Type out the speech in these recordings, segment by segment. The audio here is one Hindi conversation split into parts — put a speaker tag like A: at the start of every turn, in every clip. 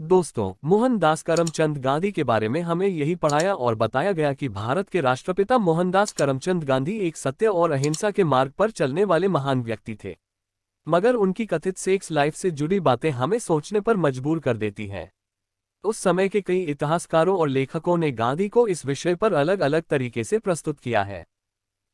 A: दोस्तों, मोहनदास करमचंद गांधी के बारे में हमें यही पढ़ाया और बताया गया कि भारत के राष्ट्रपिता मोहनदास करमचंद गांधी एक सत्य और अहिंसा के मार्ग पर चलने वाले महान व्यक्ति थे। मगर उनकी कथित सेक्स लाइफ से जुड़ी बातें हमें सोचने पर मजबूर कर देती हैं। उस समय के कई इतिहासकारों और लेखकों ने गांधी को इस विषय पर अलग अलग तरीके से प्रस्तुत किया है।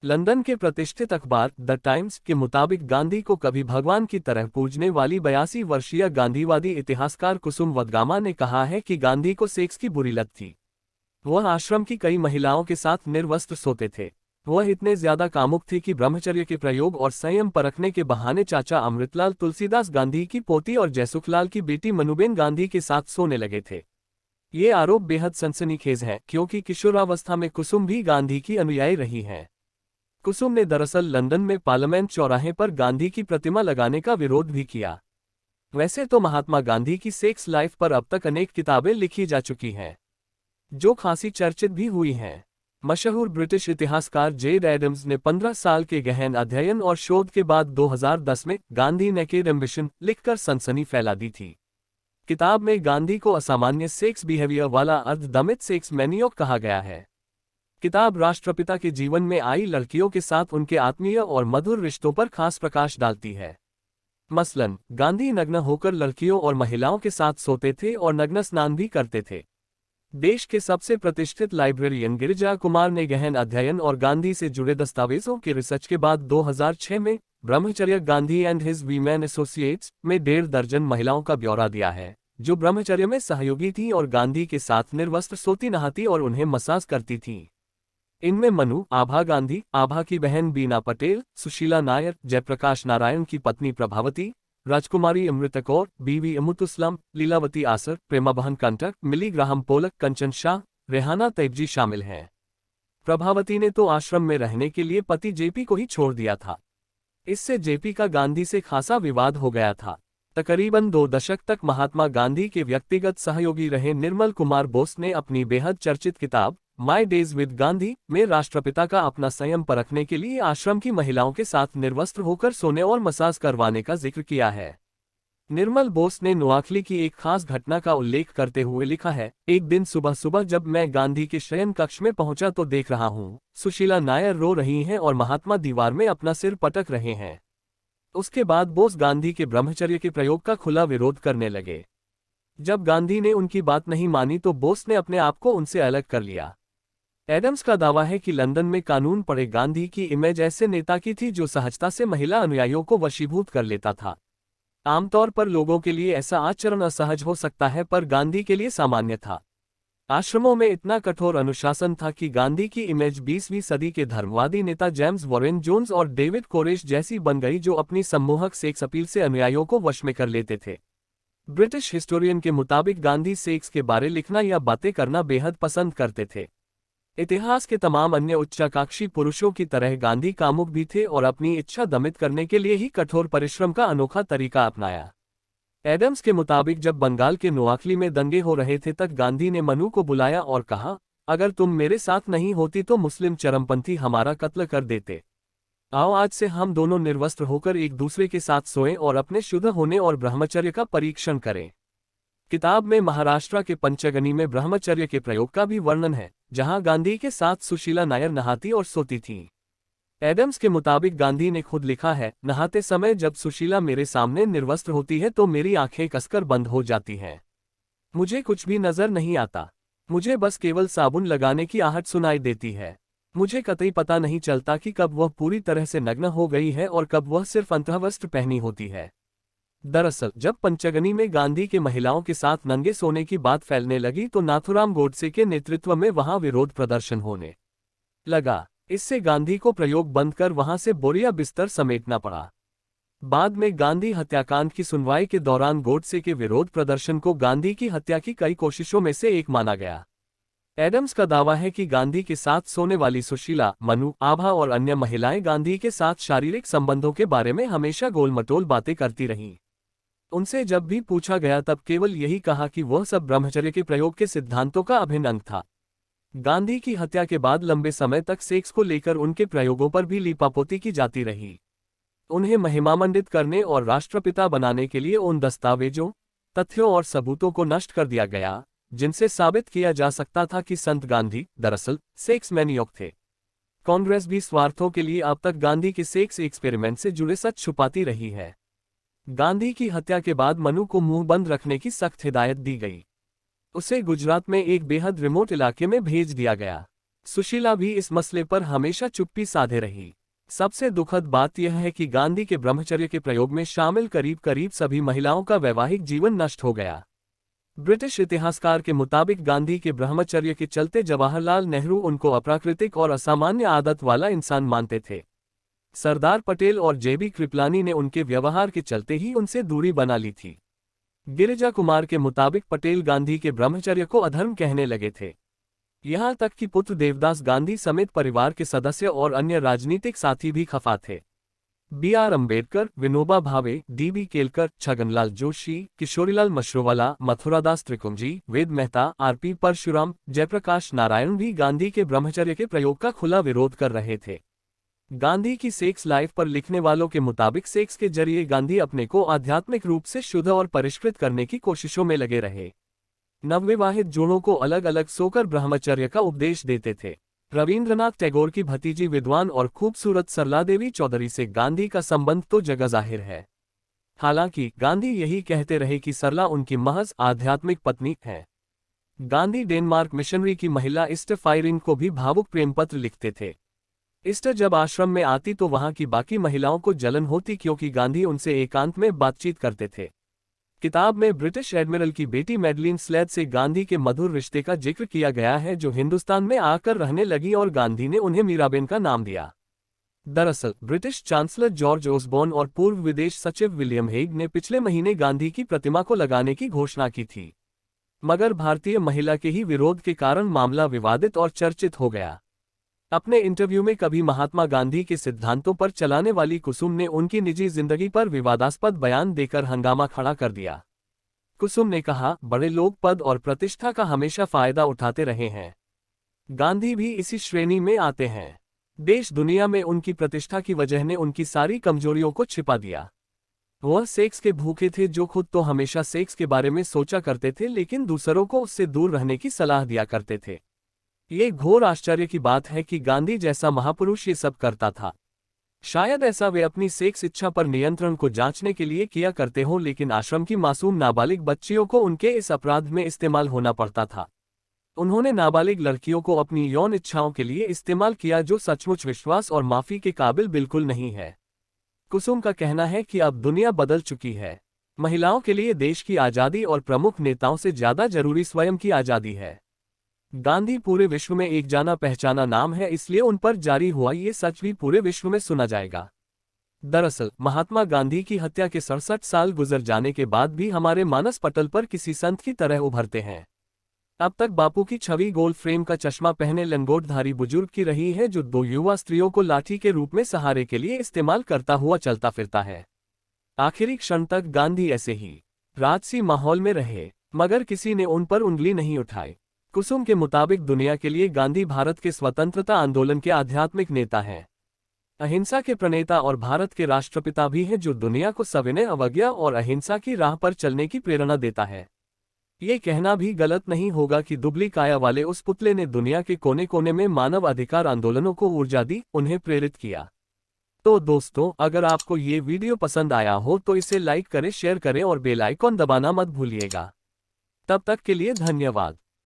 A: लंदन के प्रतिष्ठित अखबार द टाइम्स के मुताबिक गांधी को कभी भगवान की तरह पूजने वाली 82 वर्षीय गांधीवादी इतिहासकार कुसुम वदगामा ने कहा है कि गांधी को सेक्स की बुरी लत थी। वह आश्रम की कई महिलाओं के साथ निर्वस्त्र सोते थे। वह इतने ज्यादा कामुक थी कि ब्रह्मचर्य के प्रयोग और संयम परखने के बहाने चाचा अमृतलाल तुलसीदास गांधी की पोती और जयसुखलाल की बेटी मनुबेन गांधी के साथ सोने लगे थे। ये आरोप बेहद सनसनीखेज है, क्योंकि किशोरावस्था में कुसुम भी गांधी की अनुयायी रही हैं। कुसुम ने दरअसल लंदन में पार्लियामेंट चौराहे पर गांधी की प्रतिमा लगाने का विरोध भी किया। वैसे तो महात्मा गांधी की सेक्स लाइफ पर अब तक अनेक किताबें लिखी जा चुकी हैं, जो खासी चर्चित भी हुई हैं। मशहूर ब्रिटिश इतिहासकार जेड एडम्स ने 15 साल के गहन अध्ययन और शोध के बाद 2010 में गांधी नेकेड एम्बिशन लिखकर सनसनी फैला दी थी। किताब में गांधी को असामान्य सेक्स बिहेवियर वाला अर्धदमित सेक्स मैनियोक कहा गया है। किताब राष्ट्रपिता के जीवन में आई लड़कियों के साथ उनके आत्मीय और मधुर रिश्तों पर खास प्रकाश डालती है। मसलन, गांधी नग्न होकर लड़कियों और महिलाओं के साथ सोते थे और नग्न स्नान भी करते थे। देश के सबसे प्रतिष्ठित लाइब्रेरियन गिरिजा कुमार ने गहन अध्ययन और गांधी से जुड़े दस्तावेजों के रिसर्च के बाद 2006 में ब्रह्मचर्य Gandhi and his women associates में 1.5 दर्जन महिलाओं का ब्यौरा दिया है, जो ब्रह्मचर्य में सहयोगी थीं और गांधी के साथ निर्वस्त्र सोती नहाती और उन्हें मसाज करती थीं। इनमें मनु, आभा गांधी, आभा की बहन बीना पटेल, सुशीला नायर, जयप्रकाश नारायण की पत्नी प्रभावती, राजकुमारी अमृता कौर, बीवी अमुतुस्लाम, लीलावती आसर, प्रेमाबहन कंटक, मिली ग्राहम पोलक, कंचन शाह, रेहाना तैबजी शामिल हैं। प्रभावती ने तो आश्रम में रहने के लिए पति जेपी को ही छोड़ दिया था। इससे जेपी का गांधी से खासा विवाद हो गया था। तकरीबन 2 दशक तक महात्मा गांधी के व्यक्तिगत सहयोगी रहे निर्मल कुमार बोस ने अपनी बेहद चर्चित किताब माई डेज विद गांधी में राष्ट्रपिता का अपना संयम परखने के लिए आश्रम की महिलाओं के साथ निर्वस्त्र होकर सोने और मसाज करवाने का जिक्र किया है। निर्मल बोस ने नोआखली की एक खास घटना का उल्लेख करते हुए लिखा है, एक दिन सुबह सुबह जब मैं गांधी के शयन कक्ष में पहुंचा तो देख रहा हूं, सुशीला नायर रो रही हैं और महात्मा दीवार में अपना सिर पटक रहे हैं। उसके बाद बोस गांधी के ब्रह्मचर्य के प्रयोग का खुला विरोध करने लगे। जब गांधी ने उनकी बात नहीं मानी तो बोस ने अपने आप को उनसे अलग कर लिया। एडम्स का दावा है कि लंदन में कानून पढ़े गांधी की इमेज ऐसे नेता की थी जो सहजता से महिला अनुयायियों को वशीभूत कर लेता था। आमतौर पर लोगों के लिए ऐसा आचरण असहज हो सकता है, पर गांधी के लिए सामान्य था। आश्रमों में इतना कठोर अनुशासन था कि गांधी की इमेज 20वीं सदी के धर्मवादी नेता जेम्स वॉरेन जोन्स और डेविड कोरेश जैसी बन गई, जो अपनी सम्मोहक सेक्स अपील से अनुयायियों को वश में कर लेते थे। ब्रिटिश हिस्टोरियन के मुताबिक गांधी सेक्स के बारे लिखना या बातें करना बेहद पसंद करते थे। इतिहास के तमाम अन्य उच्चाकांक्षी पुरुषों की तरह गांधी कामुक भी थे और अपनी इच्छा दमित करने के लिए ही कठोर परिश्रम का अनोखा तरीका अपनाया। एडम्स के मुताबिक जब बंगाल के नोआखली में दंगे हो रहे थे तब गांधी ने मनु को बुलाया और कहा, अगर तुम मेरे साथ नहीं होती तो मुस्लिम चरमपंथी हमारा कत्ल कर देते। आओ आज से हम दोनों निर्वस्त्र होकर एक दूसरे के साथ सोएं और अपने शुद्ध होने और ब्रह्मचर्य का परीक्षण करें। किताब में महाराष्ट्र के पंचगनी में ब्रह्मचर्य के प्रयोग का भी वर्णन है, जहां गांधी के साथ सुशीला नायर नहाती और सोती थीं। एडम्स के मुताबिक गांधी ने खुद लिखा है, नहाते समय जब सुशीला मेरे सामने निर्वस्त्र होती है तो मेरी आंखें कसकर बंद हो जाती हैं। मुझे कुछ भी नजर नहीं आता। मुझे बस केवल साबुन लगाने की आहट सुनाई देती है। मुझे कतई पता नहीं चलता कि कब वह पूरी तरह से नग्न हो गई है और कब वह सिर्फ अंतःवस्त्र पहनी होती है। दरअसल जब पंचगनी में गांधी के महिलाओं के साथ नंगे सोने की बात फैलने लगी तो नाथुराम गोडसे के नेतृत्व में वहां विरोध प्रदर्शन होने लगा। इससे गांधी को प्रयोग बंद कर वहां से बोरिया बिस्तर समेटना पड़ा। बाद में गांधी हत्याकांड की सुनवाई के दौरान गोडसे के विरोध प्रदर्शन को गांधी की हत्या की कई कोशिशों में से एक माना गया। एडम्स का दावा है कि गांधी के साथ सोने वाली सुशीला, मनु, आभा और अन्य महिलाएं गांधी के साथ शारीरिक संबंधों के बारे में हमेशा गोलमटोल बातें करती रहीं। उनसे जब भी पूछा गया तब केवल यही कहा कि वह सब ब्रह्मचर्य के प्रयोग के सिद्धांतों का अभिन्न अंग था। गांधी की हत्या के बाद लंबे समय तक सेक्स को लेकर उनके प्रयोगों पर भी लीपापोती की जाती रही। उन्हें महिमामंडित करने और राष्ट्रपिता बनाने के लिए उन दस्तावेजों, तथ्यों और सबूतों को नष्ट कर दिया गया, जिनसे साबित किया जा सकता था कि संत गांधी दरअसल सेक्स मैनियाक थे। कांग्रेस भी स्वार्थों के लिए अब तक गांधी के सेक्स एक्सपेरिमेंट से जुड़े सच छुपाती रही है। गांधी की हत्या के बाद मनु को मुंह बंद रखने की सख्त हिदायत दी गई। उसे गुजरात में एक बेहद रिमोट इलाके में भेज दिया गया। सुशीला भी इस मसले पर हमेशा चुप्पी साधे रही। सबसे दुखद बात यह है कि गांधी के ब्रह्मचर्य के प्रयोग में शामिल करीब करीब सभी महिलाओं का वैवाहिक जीवन नष्ट हो गया। ब्रिटिश इतिहासकार के मुताबिक गांधी के ब्रह्मचर्य के चलते जवाहरलाल नेहरू उनको अप्राकृतिक और असामान्य आदत वाला इंसान मानते थे। सरदार पटेल और जेबी कृपलानी ने उनके व्यवहार के चलते ही उनसे दूरी बना ली थी। गिरिजा कुमार के मुताबिक पटेल गांधी के ब्रह्मचर्य को अधर्म कहने लगे थे। यहां तक कि पुत्र देवदास गांधी समेत परिवार के सदस्य और अन्य राजनीतिक साथी भी खफा थे। B.R. अम्बेडकर, विनोबा भावे, D.B. केलकर, छगनलाल जोशी, किशोरीलाल मशरूवाला, मथुरादास त्रिकुंजी, वेद मेहता, R.P. परशुराम, जयप्रकाश नारायण भी गांधी के ब्रह्मचर्य के प्रयोग का खुला विरोध कर रहे थे। गांधी की सेक्स लाइफ पर लिखने वालों के मुताबिक सेक्स के जरिए गांधी अपने को आध्यात्मिक रूप से शुद्ध और परिष्कृत करने की कोशिशों में लगे रहे। नवविवाहित जोड़ों को अलग अलग सोकर ब्रह्मचर्य का उपदेश देते थे। रविंद्रनाथ टैगोर की भतीजी विद्वान और खूबसूरत सरला देवी चौधरी से गांधी का संबंध तो जगह जाहिर है। हालांकि गांधी यही कहते रहे कि सरला उनकी महज आध्यात्मिक पत्नी है। गांधी डेनमार्क मिशनरी की महिला इस्टर फायरिंग को भी भावुक प्रेम पत्र लिखते थे। इस्टर जब आश्रम में आती तो वहां की बाकी महिलाओं को जलन होती क्योंकि गांधी उनसे एकांत में बातचीत करते थे। किताब में ब्रिटिश एडमिरल की बेटी मैडलिन स्लेड से गांधी के मधुर रिश्ते का जिक्र किया गया है, जो हिंदुस्तान में आकर रहने लगी और गांधी ने उन्हें मीराबेन का नाम दिया। दरअसल ब्रिटिश चांसलर जॉर्ज ओसबॉर्न और पूर्व विदेश सचिव विलियम हेग ने पिछले महीने गांधी की प्रतिमा को लगाने की घोषणा की थी, मगर भारतीय महिला के ही विरोध के कारण मामला विवादित और चर्चित हो गया। अपने इंटरव्यू में कभी महात्मा गांधी के सिद्धांतों पर चलाने वाली कुसुम ने उनकी निजी जिंदगी पर विवादास्पद बयान देकर हंगामा खड़ा कर दिया। कुसुम ने कहा, बड़े लोग पद और प्रतिष्ठा का हमेशा फायदा उठाते रहे हैं। गांधी भी इसी श्रेणी में आते हैं। देश दुनिया में उनकी प्रतिष्ठा की वजह ने उनकी सारी कमजोरियों को छिपा दिया। वह सेक्स के भूखे थे, जो खुद तो हमेशा सेक्स के बारे में सोचा करते थे लेकिन दूसरों को उससे दूर रहने की सलाह दिया करते थे। ये घोर आश्चर्य की बात है कि गांधी जैसा महापुरुष ये सब करता था। शायद ऐसा वे अपनी सेक्स इच्छा पर नियंत्रण को जांचने के लिए किया करते हो, लेकिन आश्रम की मासूम नाबालिग बच्चियों को उनके इस अपराध में इस्तेमाल होना पड़ता था। उन्होंने नाबालिग लड़कियों को अपनी यौन इच्छाओं के लिए इस्तेमाल किया, जो सचमुच विश्वास और माफी के काबिल बिल्कुल नहीं है। कुसुम का कहना है कि अब दुनिया बदल चुकी है। महिलाओं के लिए देश की आज़ादी और प्रमुख नेताओं से ज्यादा जरूरी स्वयं की आज़ादी है। गांधी पूरे विश्व में एक जाना पहचाना नाम है, इसलिए उन पर जारी हुआ ये सच भी पूरे विश्व में सुना जाएगा। दरअसल महात्मा गांधी की हत्या के 67 साल गुजर जाने के बाद भी हमारे मानस पटल पर किसी संत की तरह उभरते हैं। अब तक बापू की छवि गोल्ड फ्रेम का चश्मा पहने लंगोटधारी बुजुर्ग की रही है, जो 2 युवा स्त्रियों को लाठी के रूप में सहारे के लिए इस्तेमाल करता हुआ चलता फिरता है। आखिरी क्षण तक गांधी ऐसे ही राजसी माहौल में रहे, मगर किसी ने उन पर उंगली नहीं उठाई। कुसुम के मुताबिक दुनिया के लिए गांधी भारत के स्वतंत्रता आंदोलन के आध्यात्मिक नेता हैं, अहिंसा के प्रणेता और भारत के राष्ट्रपिता भी हैं, जो दुनिया को सविनय अवज्ञा और अहिंसा की राह पर चलने की प्रेरणा देता है। ये कहना भी गलत नहीं होगा कि दुबली काया वाले उस पुतले ने दुनिया के कोने कोने में मानव अधिकार आंदोलनों को ऊर्जा दी, उन्हें प्रेरित किया। तो दोस्तों, अगर आपको ये वीडियो पसंद आया हो तो इसे लाइक करें, शेयर करें और बेल आइकॉन दबाना मत भूलिएगा। तब तक के लिए धन्यवाद।